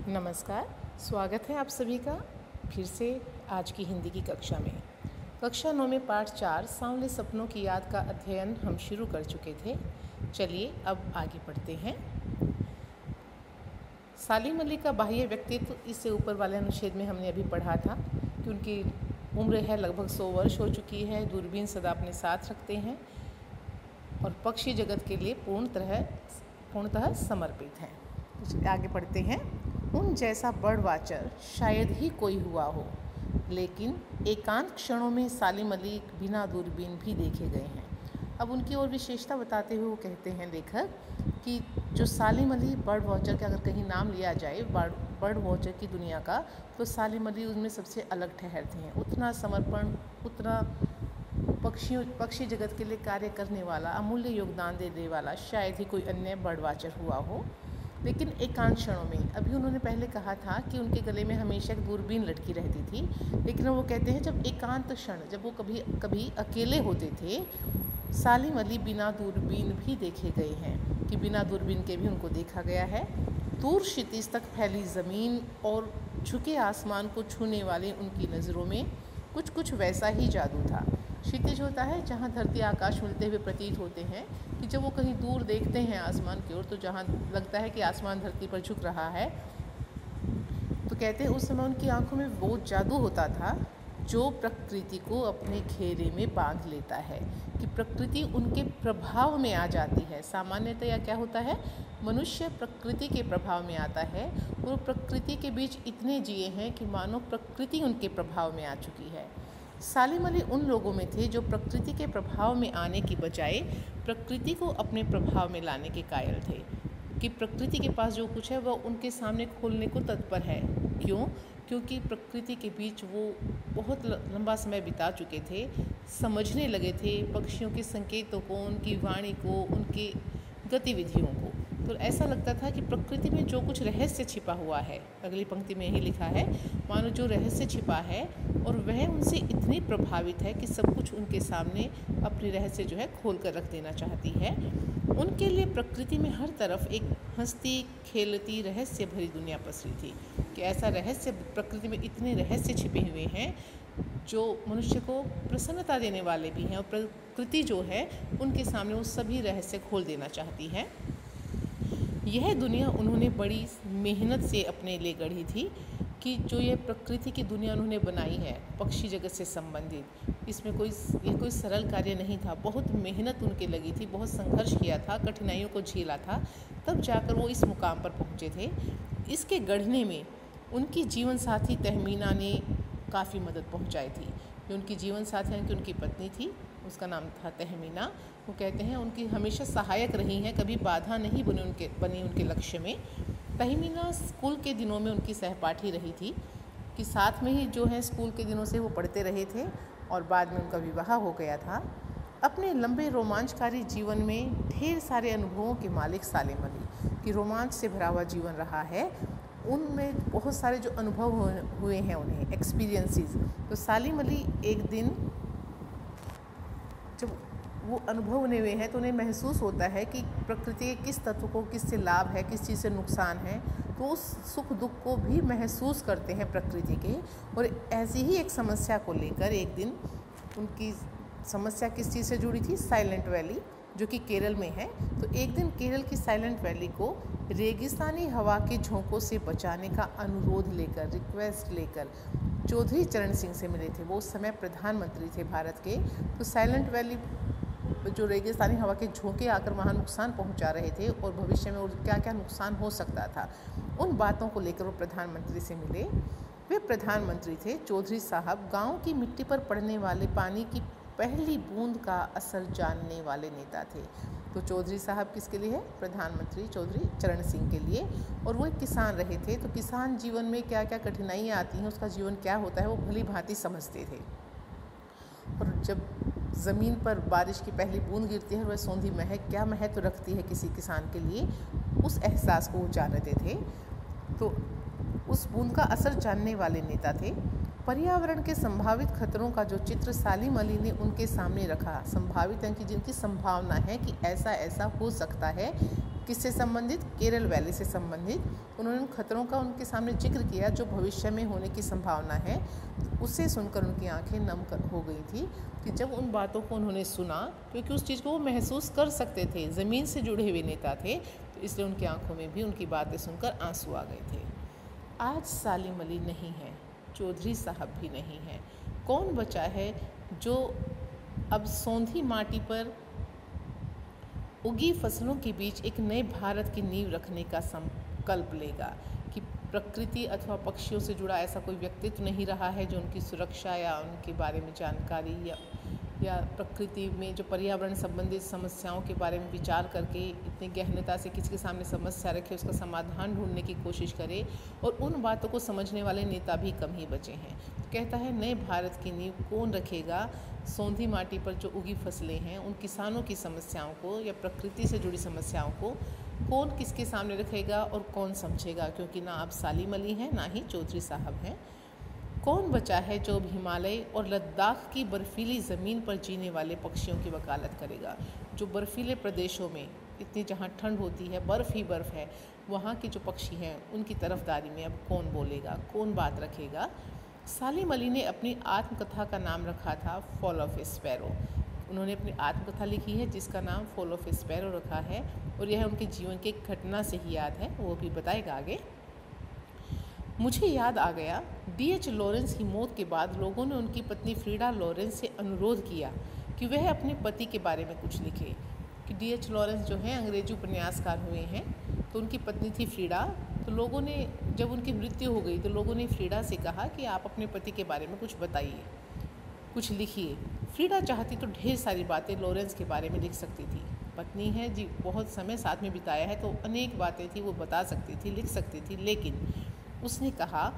नमस्कार। स्वागत है आप सभी का फिर से आज की हिंदी की कक्षा में। कक्षा 9 में पाठ 4 सांवले सपनों की याद का अध्ययन हम शुरू कर चुके थे। चलिए अब आगे बढ़ते हैं। सालिम अली का बाह्य व्यक्तित्व, इससे ऊपर वाले अनुच्छेद में हमने अभी पढ़ा था कि उनकी उम्र है लगभग 100 वर्ष हो चुकी है, दूरबीन सदा अपने साथ रखते हैं और पक्षी जगत के लिए पूर्णतः समर्पित हैं। आगे पढ़ते हैं। उन जैसा बर्ड वाचर शायद ही कोई हुआ हो, लेकिन एकांत क्षणों में सालिम अली बिना दूरबीन भी देखे गए हैं। अब उनकी और विशेषता बताते हुए वो कहते हैं लेखक कि जो सालिम अली बर्ड वॉचर का अगर कहीं नाम लिया जाए बर्ड वॉचर की दुनिया का, तो सालिम अली उसमें सबसे अलग ठहरते हैं। उतना समर्पण, उतना पक्षी जगत के लिए कार्य करने वाला, अमूल्य योगदान देने वाला शायद ही कोई अन्य बर्ड वॉचर हुआ हो। लेकिन एकांत क्षणों में, अभी उन्होंने पहले कहा था कि उनके गले में हमेशा एक दूरबीन लटकी रहती थी, लेकिन वो कहते हैं जब एकांत क्षण, जब वो कभी अकेले होते थे, सालिम अली बिना दूरबीन भी देखे गए हैं, कि बिना दूरबीन के भी उनको देखा गया है। दूर क्षितिज तक फैली ज़मीन और झुके आसमान को छूने वाली उनकी नज़रों में कुछ वैसा ही जादू था। क्षितिज होता है जहाँ धरती आकाश मिलते हुए प्रतीत होते हैं, कि जब वो कहीं दूर देखते हैं आसमान की ओर, तो जहाँ लगता है कि आसमान धरती पर झुक रहा है, तो कहते हैं उस समय उनकी आंखों में वो जादू होता था जो प्रकृति को अपने घेरे में बांध लेता है, कि प्रकृति उनके प्रभाव में आ जाती है। सामान्यतया क्या होता है, मनुष्य प्रकृति के प्रभाव में आता है, और प्रकृति के बीच इतने जिए हैं कि मानो प्रकृति उनके प्रभाव में आ चुकी है। सालिम अली उन लोगों में थे जो प्रकृति के प्रभाव में आने की बजाय प्रकृति को अपने प्रभाव में लाने के कायल थे, कि प्रकृति के पास जो कुछ है वह उनके सामने खोलने को तत्पर है। क्योंकि प्रकृति के बीच वो बहुत लंबा समय बिता चुके थे, समझने लगे थे पक्षियों के संकेतों को, उनकी वाणी को, उनकी गतिविधियों को। तो ऐसा लगता था कि प्रकृति में जो कुछ रहस्य छिपा हुआ है, अगली पंक्ति में यही लिखा है, मानो जो रहस्य छिपा है और वह उनसे इतनी प्रभावित है कि सब कुछ उनके सामने अपनी रहस्य जो है खोल कर रख देना चाहती है। उनके लिए प्रकृति में हर तरफ एक हंसती खेलती रहस्य भरी दुनिया पसरी थी, कि ऐसा रहस्य, प्रकृति में इतने रहस्य छिपे हुए हैं जो मनुष्य को प्रसन्नता देने वाले भी हैं, और प्रकृति जो है उनके सामने वो सभी रहस्य खोल देना चाहती है। यह दुनिया उन्होंने बड़ी मेहनत से अपने लिए गढ़ी थी, कि जो ये प्रकृति की दुनिया उन्होंने बनाई है पक्षी जगत से संबंधित, इसमें यह कोई सरल कार्य नहीं था। बहुत मेहनत उनके लगी थी, बहुत संघर्ष किया था, कठिनाइयों को झेला था, तब जाकर वो इस मुकाम पर पहुँचे थे। इसके गढ़ने में उनकी जीवन साथी तहमीना ने काफ़ी मदद पहुँचाई थी। जो उनकी जीवन साथी यानी कि उनकी पत्नी थी, उसका नाम था तहमीना। वो कहते हैं उनकी हमेशा सहायक रही हैं, कभी बाधा नहीं बनी उनके लक्ष्य में। तहमीना स्कूल के दिनों में उनकी सहपाठी रही थी, कि साथ में ही जो है स्कूल के दिनों से वो पढ़ते रहे थे, और बाद में उनका विवाह हो गया था। अपने लंबे रोमांचकारी जीवन में ढेर सारे अनुभवों के मालिक सालिम अली, कि रोमांच से भरा हुआ जीवन रहा है, उनमें बहुत सारे जो अनुभव हुए हैं उन्हें, एक्सपीरियंसेस। तो सालिम अली एक दिन जब वो अनुभव बने हुए हैं, तो उन्हें महसूस होता है कि प्रकृति के किस तत्व को किससे लाभ है, किस चीज़ से नुकसान है, तो उस सुख दुख को भी महसूस करते हैं प्रकृति के। और ऐसी ही एक समस्या को लेकर एक दिन, उनकी समस्या किस चीज़ से जुड़ी थी, साइलेंट वैली जो कि केरल में है। तो एक दिन केरल की साइलेंट वैली को रेगिस्तानी हवा के झोंकों से बचाने का अनुरोध लेकर, रिक्वेस्ट लेकर चौधरी चरण सिंह से मिले थे। वो उस समय प्रधानमंत्री थे भारत के। तो साइलेंट वैली जो रेगिस्तानी हवा के झोंके आकर वहाँ नुकसान पहुँचा रहे थे, और भविष्य में क्या क्या नुकसान हो सकता था, उन बातों को लेकर वो प्रधानमंत्री से मिले। वे प्रधानमंत्री थे चौधरी साहब, गाँव की मिट्टी पर पड़ने वाले पानी की पहली बूंद का असर जानने वाले नेता थे। तो चौधरी साहब किसके लिए है, प्रधानमंत्री चौधरी चरण सिंह के लिए। और वो एक किसान रहे थे, तो किसान जीवन में क्या क्या कठिनाइयाँ आती हैं, उसका जीवन क्या होता है, वो भली भांति समझते थे। और जब ज़मीन पर बारिश की पहली बूंद गिरती है, वह सौंधी महक क्या महत्व रखती है किसी किसान के लिए, उस एहसास को वो जानते थे। तो उस बूंद का असर जानने वाले नेता थे। पर्यावरण के संभावित खतरों का जो चित्र सालिम अली ने उनके सामने रखा, संभावित है कि जिनकी संभावना है कि ऐसा ऐसा हो सकता है, किससे संबंधित? केरल वैली से संबंधित। उन्होंने उन खतरों का उनके सामने जिक्र किया जो भविष्य में होने की संभावना है। उसे सुनकर उनकी आंखें नम हो गई थी कि जब उन बातों को उन्होंने सुना, क्योंकि उस चीज़ को वो महसूस कर सकते थे, ज़मीन से जुड़े हुए नेता थे, तो इसलिए उनकी आंखों में भी उनकी बातें सुनकर आंसू आ गए थे। आज सालिम अली नहीं है, चौधरी साहब भी नहीं है। कौन बचा है जो अब सौंधी माटी पर उगी फसलों के बीच एक नए भारत की नींव रखने का संकल्प लेगा? कि प्रकृति अथवा पक्षियों से जुड़ा ऐसा कोई व्यक्तित्व नहीं रहा है जो उनकी सुरक्षा या उनके बारे में जानकारी या प्रकृति में जो पर्यावरण संबंधित समस्याओं के बारे में विचार करके इतनी गहनता से किसी के सामने समस्या रखे, उसका समाधान ढूंढने की कोशिश करे, और उन बातों को समझने वाले नेता भी कम ही बचे हैं। तो कहता है नए भारत की नींव कौन रखेगा? सौंधी माटी पर जो उगी फसलें हैं, उन किसानों की समस्याओं को या प्रकृति से जुड़ी समस्याओं को कौन किसके सामने रखेगा और कौन समझेगा? क्योंकि ना अब सालिम अली हैं, ना ही चौधरी साहब हैं। कौन बचा है जो हिमालय और लद्दाख की बर्फीली ज़मीन पर जीने वाले पक्षियों की वकालत करेगा? जो बर्फीले प्रदेशों में इतनी जहाँ ठंड होती है, बर्फ़ ही बर्फ़ है, वहाँ के जो पक्षी हैं उनकी तरफदारी में अब कौन बोलेगा, कौन बात रखेगा? सालिम अली ने अपनी आत्मकथा का नाम रखा था फॉल ऑफ ए स्पैरो। उन्होंने अपनी आत्मकथा लिखी है जिसका नाम फॉल ऑफ ए स्पैरो रखा है, और यह उनके जीवन की एक घटना से ही याद है, वो भी बताएगा आगे। मुझे याद आ गया, D.H. लॉरेंस की मौत के बाद लोगों ने उनकी पत्नी फ्रीडा लॉरेंस से अनुरोध किया कि वह अपने पति के बारे में कुछ लिखे। कि D.H. लॉरेंस जो हैं अंग्रेजी उपन्यासकार हुए हैं, तो उनकी पत्नी थी फ्रीडा। तो लोगों ने, जब उनकी मृत्यु हो गई, तो लोगों ने फ्रीडा से कहा कि आप अपने पति के बारे में कुछ बताइए, कुछ लिखिए। फ्रीडा चाहती तो ढेर सारी बातें लॉरेंस के बारे में लिख सकती थी। पत्नी है जी, बहुत समय साथ में बिताया है, तो अनेक बातें थी वो बता सकती थी, लिख सकती थी, लेकिन उसने कहा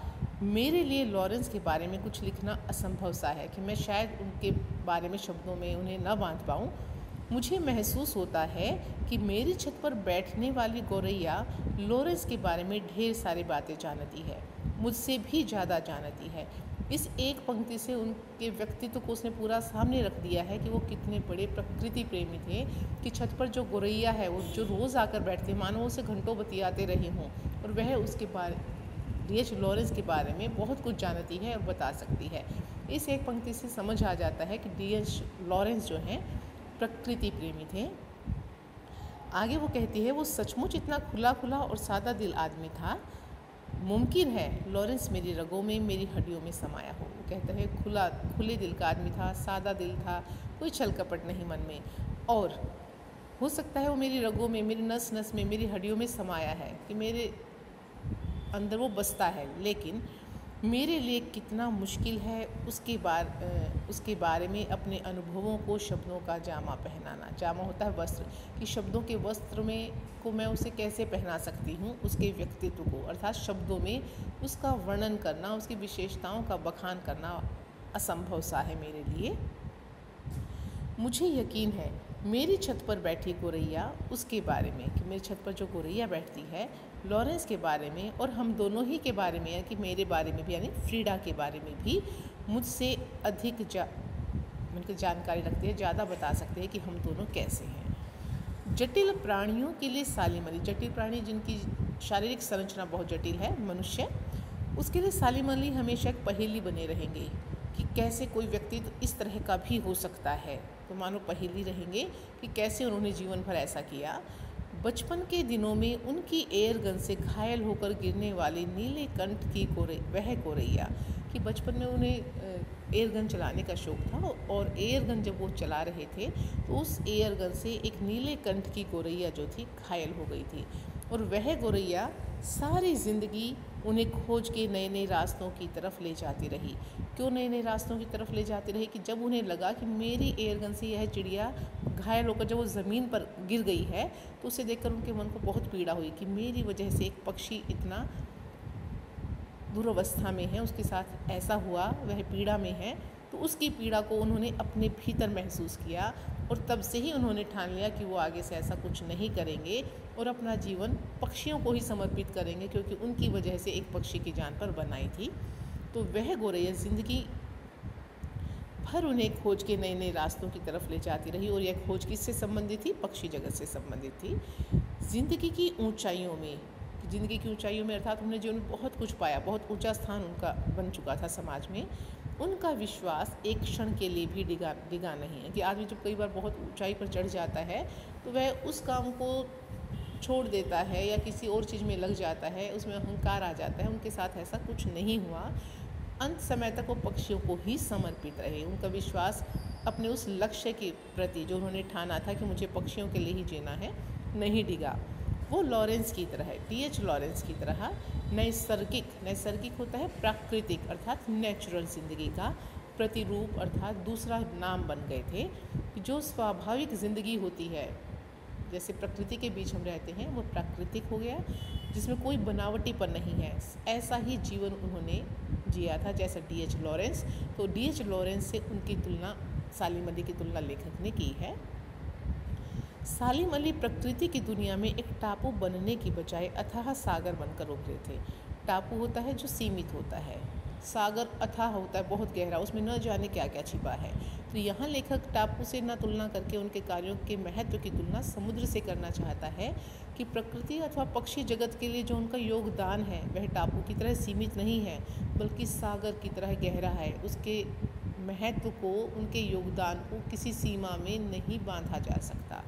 मेरे लिए लॉरेंस के बारे में कुछ लिखना असंभव सा है कि मैं शायद उनके बारे में शब्दों में उन्हें न बांध पाऊँ। मुझे महसूस होता है कि मेरी छत पर बैठने वाली गौरैया लॉरेंस के बारे में ढेर सारी बातें जानती है, मुझसे भी ज़्यादा जानती है। इस एक पंक्ति से उनके व्यक्तित्व को उसने पूरा सामने रख दिया है कि वो कितने बड़े प्रकृति प्रेमी थे। कि छत पर जो गौरैया है, वो जो रोज़ आकर बैठते, मानो उसे घंटों बतियाते रहे हों, और वह उसके बारे D.H. लॉरेंस के बारे में बहुत कुछ जानती है और बता सकती है। इस एक पंक्ति से समझ आ जाता है कि D.H. लॉरेंस जो हैं प्रकृति प्रेमी थे। आगे वो कहती है, वो सचमुच इतना खुला खुला और सादा दिल आदमी था। मुमकिन है लॉरेंस मेरी रगों में, मेरी हड्डियों में समाया हो। वो कहता है खुले दिल का आदमी था, सादा दिल था, कोई छल कपट नहीं मन में, और हो सकता है वो मेरी रगों में, मेरी नस नस में, मेरी हड्डियों में समाया है, कि मेरे अंदर वो बसता है। लेकिन मेरे लिए कितना मुश्किल है उसके बारे में अपने अनुभवों को शब्दों का जामा पहनाना। जामा होता है वस्त्र, कि शब्दों के वस्त्र में को मैं उसे कैसे पहना सकती हूँ, उसके व्यक्तित्व को, अर्थात शब्दों में उसका वर्णन करना, उसकी विशेषताओं का बखान करना असंभव सा है मेरे लिए। मुझे यकीन है मेरी छत पर बैठी गौरैया, उसके बारे में, कि मेरी छत पर जो गौरैया बैठती है, लॉरेंस के बारे में और हम दोनों ही के बारे में, कि मेरे बारे में भी, यानी फ्रीडा के बारे में भी मुझसे अधिक उनकी जानकारी रखते हैं, ज़्यादा बता सकते हैं कि हम दोनों कैसे हैं। जटिल प्राणियों के लिए सालिम अली, जटिल प्राणी जिनकी शारीरिक संरचना बहुत जटिल है, मनुष्य, उसके लिए सालिम अली हमेशा एक पहेली बने रहेंगे कि कैसे कोई व्यक्ति तो इस तरह का भी हो सकता है। तो मानो पहेली रहेंगे कि कैसे उन्होंने जीवन भर ऐसा किया। बचपन के दिनों में उनकी एयर गन से घायल होकर गिरने वाली नीले कंठ की वह गौरैया, कि बचपन में उन्हें एयर गन चलाने का शौक़ था, और एयर गन जब वो चला रहे थे तो उस एयर गन से एक नीले कंठ की गौरैया जो थी घायल हो गई थी, और वह गौरैया सारी ज़िंदगी उन्हें खोज के नए नए रास्तों की तरफ ले जाती रही। क्यों नए नए रास्तों की तरफ ले जाती रही? कि जब उन्हें लगा कि मेरी एयरगन से यह चिड़िया घायल होकर जब वो ज़मीन पर गिर गई है, तो उसे देखकर उनके मन को बहुत पीड़ा हुई कि मेरी वजह से एक पक्षी इतना दुरवस्था में है, उसके साथ ऐसा हुआ, वह पीड़ा में है। तो उसकी पीड़ा को उन्होंने अपने भीतर महसूस किया, और तब से ही उन्होंने ठान लिया कि वो आगे से ऐसा कुछ नहीं करेंगे और अपना जीवन पक्षियों को ही समर्पित करेंगे, क्योंकि उनकी वजह से एक पक्षी की जान पर बनाई थी। तो वह गौरैया ज़िंदगी भर उन्हें खोज के नए नए रास्तों की तरफ ले जाती रही, और यह खोज किससे संबंधित थी? पक्षी जगत से संबंधित थी। ज़िंदगी की ऊंचाइयों में, अर्थात उन्होंने जीवन में बहुत कुछ पाया, बहुत ऊंचा स्थान उनका बन चुका था समाज में, उनका विश्वास एक क्षण के लिए भी डिगा नहीं है। कि आदमी जब कई बार बहुत ऊंचाई पर चढ़ जाता है तो वह उस काम को छोड़ देता है या किसी और चीज़ में लग जाता है, उसमें अहंकार आ जाता है। उनके साथ ऐसा कुछ नहीं हुआ। अंत समय तक वो पक्षियों को ही समर्पित रहे। उनका विश्वास अपने उस लक्ष्य के प्रति जो उन्होंने ठाना था कि मुझे पक्षियों के लिए ही जीना है, नहीं डिगा। वो लॉरेंस की तरह, टी.एच. लॉरेंस की तरह नैसर्गिक होता है प्राकृतिक अर्थात नेचुरल ज़िंदगी का प्रतिरूप अर्थात दूसरा नाम बन गए थे। जो स्वाभाविक ज़िंदगी होती है, जैसे प्रकृति के बीच हम रहते हैं, वो प्राकृतिक हो गया, जिसमें कोई बनावटीपन नहीं है। ऐसा ही जीवन उन्होंने जिया था जैसा डी.एच. लॉरेंस। तो डी.एच. लॉरेंस से उनकी तुलना, सालिम अली की तुलना लेखक ने की है। सालिम अली प्रकृति की दुनिया में एक टापू बनने की बजाय अथाह सागर बनकर उभरे थे। टापू होता है जो सीमित होता है, सागर अथाह होता है, बहुत गहरा, उसमें न जाने क्या क्या छिपा है। तो यहाँ लेखक टापू से न तुलना करके उनके कार्यों के महत्व की तुलना समुद्र से करना चाहता है कि प्रकृति अथवा पक्षी जगत के लिए जो उनका योगदान है वह टापू की तरह सीमित नहीं है, बल्कि सागर की तरह गहरा है। उसके महत्व को, उनके योगदान को किसी सीमा में नहीं बांधा जा सकता।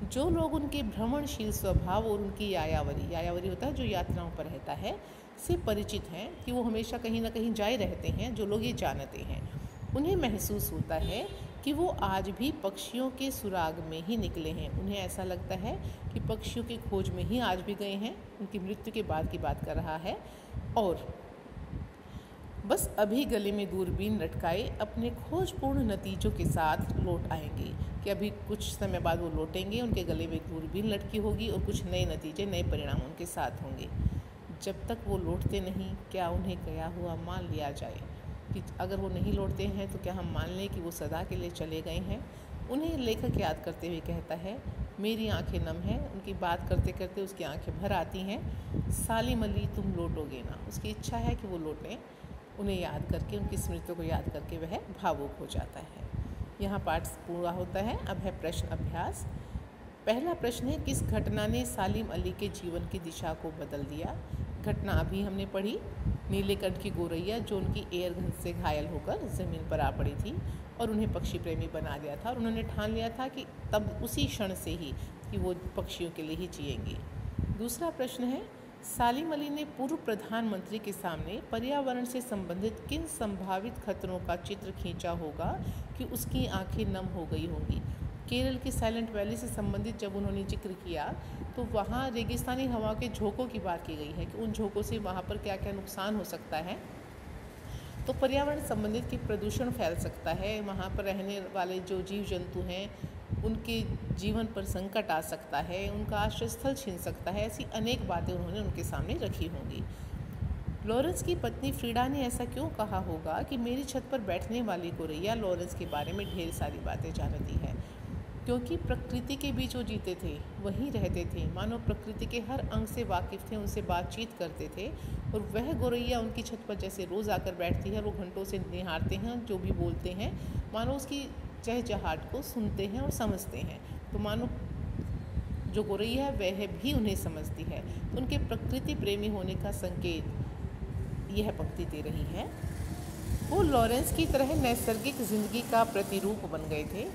जो लोग उनके भ्रमणशील स्वभाव और उनकी यायावरी होता है जो यात्राओं पर रहता है, से परिचित हैं, कि वो हमेशा कहीं ना कहीं जाए रहते हैं, जो लोग ये जानते हैं, उन्हें महसूस होता है कि वो आज भी पक्षियों के सुराग में ही निकले हैं। उन्हें ऐसा लगता है कि पक्षियों की खोज में ही आज भी गए हैं। उनकी मृत्यु के बाद की बात कर रहा है। और बस अभी गले में दूरबीन लटकाए अपने खोजपूर्ण नतीजों के साथ लौट आएंगे, कि अभी कुछ समय बाद वो लौटेंगे, उनके गले में दूरबीन लटकी होगी और कुछ नए नतीजे, नए परिणाम उनके साथ होंगे। जब तक वो लौटते नहीं, क्या उन्हें गया हुआ मान लिया जाए? कि अगर वो नहीं लौटते हैं तो क्या हम मान लें कि वो सदा के लिए चले गए हैं? उन्हें लेखक याद करते हुए कहता है, मेरी आंखें नम हैं। उनकी बात करते करते उसकी आंखें भर आती हैं। सालिम अली तुम लौटोगे ना? उसकी इच्छा है कि वो लौटें। उन्हें याद करके, उनकी स्मृतियों को याद करके वह भावुक हो जाता है। यहाँ पाठ पूरा होता है। अब है प्रश्न अभ्यास। पहला प्रश्न है, किस घटना ने सालिम अली के जीवन की दिशा को बदल दिया? घटना अभी हमने पढ़ी, नीलेकंठ की गोरैया जो उनकी एयरगन से घायल होकर ज़मीन पर आ पड़ी थी और उन्हें पक्षी प्रेमी बना दिया था, और उन्होंने ठान लिया था कि तब उसी क्षण से ही कि वो पक्षियों के लिए ही जिएंगी। दूसरा प्रश्न है, सालिम अली ने पूर्व प्रधानमंत्री के सामने पर्यावरण से संबंधित किन संभावित खतरों का चित्र खींचा होगा कि उसकी आंखें नम हो गई होंगी? केरल की साइलेंट वैली से संबंधित जब उन्होंने जिक्र किया तो वहाँ रेगिस्तानी हवा के झोंकों की बात की गई है कि उन झोंकों से वहाँ पर क्या क्या नुकसान हो सकता है। तो पर्यावरण संबंधित कि प्रदूषण फैल सकता है, वहाँ पर रहने वाले जो जीव जंतु हैं उनके जीवन पर संकट आ सकता है, उनका आश्रय स्थल छीन सकता है। ऐसी अनेक बातें उन्होंने उनके सामने रखी होंगी। लॉरेंस की पत्नी फ्रीडा ने ऐसा क्यों कहा होगा कि मेरी छत पर बैठने वाली गोरैया लॉरेंस के बारे में ढेर सारी बातें जानती है? क्योंकि प्रकृति के बीच वो जीते थे, वहीं रहते थे, मानो प्रकृति के हर अंग से वाकिफ़ थे, उनसे बातचीत करते थे। और वह गोरैया उनकी छत पर जैसे रोज़ आकर बैठती है, वो घंटों से निहारते हैं, जो भी बोलते हैं मानो उसकी चहचहाट को सुनते हैं और समझते हैं। तो मानो जो गोरैया है वह भी उन्हें समझती है। तो उनके प्रकृति प्रेमी होने का संकेत यह पंक्ति दे रही है। वो लॉरेंस की तरह नैसर्गिक ज़िंदगी का प्रतिरूप बन गए थे।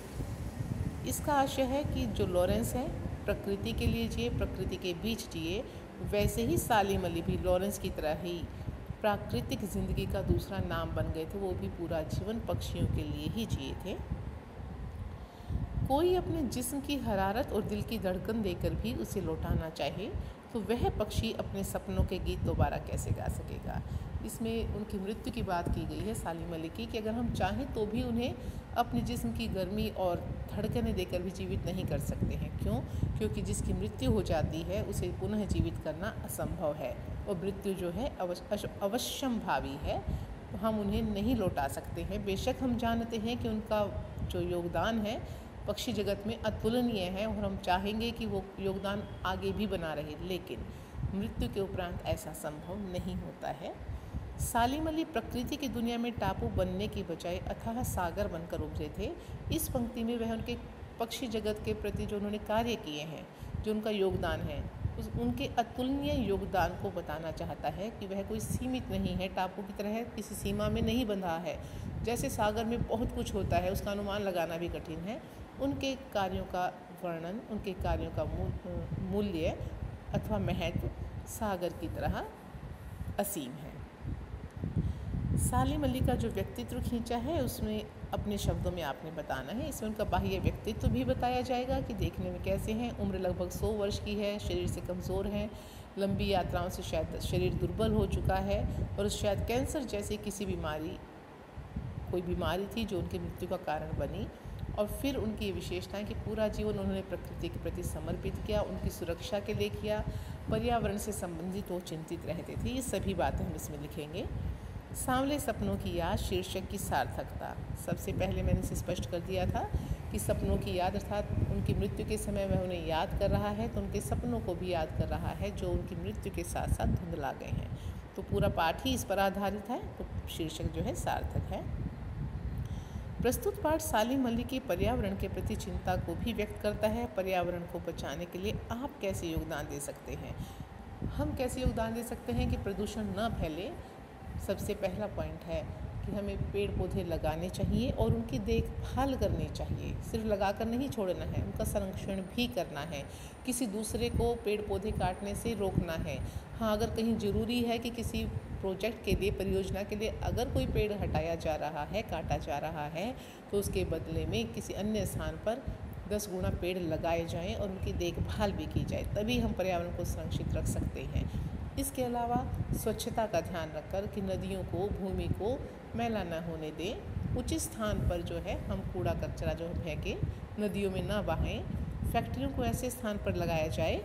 इसका आशय है कि जो लॉरेंस है प्रकृति के लिए जिए, प्रकृति के बीच जिए, वैसे ही सालिम अली भी लॉरेंस की तरह ही प्राकृतिक ज़िंदगी का दूसरा नाम बन गए थे। वो भी पूरा जीवन पक्षियों के लिए ही जिए थे। कोई अपने जिस्म की हरारत और दिल की धड़कन देकर भी उसे लौटाना चाहे तो वह पक्षी अपने सपनों के गीत दोबारा कैसे गा सकेगा? इसमें उनकी मृत्यु की बात की गई है सालिम अली की, कि अगर हम चाहें तो भी उन्हें अपने जिस्म की गर्मी और धड़कनें देकर भी जीवित नहीं कर सकते हैं। क्यों? क्योंकि जिसकी मृत्यु हो जाती है उसे पुनः जीवित करना असंभव है, और मृत्यु जो है अवश्यंभावी है, तो हम उन्हें नहीं लौटा सकते हैं। बेशक हम जानते हैं कि उनका जो योगदान है पक्षी जगत में अतुलनीय है, और हम चाहेंगे कि वो योगदान आगे भी बना रहे, लेकिन मृत्यु के उपरांत ऐसा संभव नहीं होता है। सालिम अली प्रकृति की दुनिया में टापू बनने की बजाय अथाह सागर बनकर उभरे थे। इस पंक्ति में वह उनके पक्षी जगत के प्रति जो उन्होंने कार्य किए हैं, जो उनका योगदान है, उनके अतुलनीय योगदान को बताना चाहता है कि वह कोई सीमित नहीं है, टापू की तरह किसी सीमा में नहीं बंधा है। जैसे सागर में बहुत कुछ होता है, उसका अनुमान लगाना भी कठिन है। उनके कार्यों का वर्णन, उनके कार्यों का मूल्य अथवा महत्व सागर की तरह असीम है। सालिम अली का जो व्यक्तित्व खींचा है उसमें अपने शब्दों में आपने बताना है। इसमें उनका बाह्य व्यक्तित्व भी बताया जाएगा कि देखने में कैसे हैं। उम्र लगभग 100 वर्ष की है, शरीर से कमज़ोर हैं, लंबी यात्राओं से शायद शरीर दुर्बल हो चुका है और शायद कैंसर जैसी कोई बीमारी थी जो उनकी मृत्यु का कारण बनी। और फिर उनकी विशेषताएं कि पूरा जीवन उन्होंने प्रकृति के प्रति समर्पित किया, उनकी सुरक्षा के लिए किया, पर्यावरण से संबंधित वो चिंतित रहते थे। ये सभी बातें हम इसमें लिखेंगे। सांवले सपनों की याद शीर्षक की सार्थकता। सबसे पहले मैंने इसे स्पष्ट कर दिया था कि सपनों की याद अर्थात उनकी मृत्यु के समय वह उन्हें याद कर रहा है तो उनके सपनों को भी याद कर रहा है जो उनकी मृत्यु के साथ साथ धुंधला गए हैं। तो पूरा पाठ ही इस पर आधारित है, तो शीर्षक जो है सार्थक है। प्रस्तुत पाठ सालिम अली की पर्यावरण के प्रति चिंता को भी व्यक्त करता है। पर्यावरण को बचाने के लिए आप कैसे योगदान दे सकते हैं, हम कैसे योगदान दे सकते हैं कि प्रदूषण न फैले। सबसे पहला पॉइंट है कि हमें पेड़ पौधे लगाने चाहिए और उनकी देखभाल करनी चाहिए। सिर्फ लगाकर नहीं छोड़ना है, उनका संरक्षण भी करना है। किसी दूसरे को पेड़ पौधे काटने से रोकना है। हाँ, अगर कहीं ज़रूरी है कि किसी प्रोजेक्ट के लिए, परियोजना के लिए अगर कोई पेड़ हटाया जा रहा है, काटा जा रहा है, तो उसके बदले में किसी अन्य स्थान पर 10 गुना पेड़ लगाए जाएं और उनकी देखभाल भी की जाए, तभी हम पर्यावरण को संरक्षित रख सकते हैं। इसके अलावा स्वच्छता का ध्यान रखकर कि नदियों को, भूमि को मैला न होने दें। उचित स्थान पर जो है हम कूड़ा कचरा जो है फेंकें, नदियों में ना बहाएं। फैक्ट्रियों को ऐसे स्थान पर लगाया जाए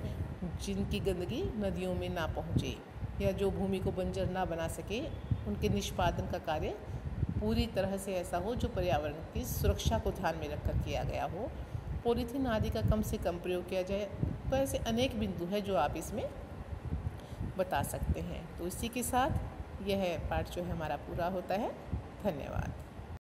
जिनकी गंदगी नदियों में ना पहुँचे या जो भूमि को बंजर ना बना सके। उनके निष्पादन का कार्य पूरी तरह से ऐसा हो जो पर्यावरण की सुरक्षा को ध्यान में रखकर किया गया हो। पॉलीथीन आदि का कम से कम प्रयोग किया जाए। तो ऐसे अनेक बिंदु हैं जो आप इसमें बता सकते हैं। तो इसी के साथ यह पाठ जो है हमारा पूरा होता है। धन्यवाद।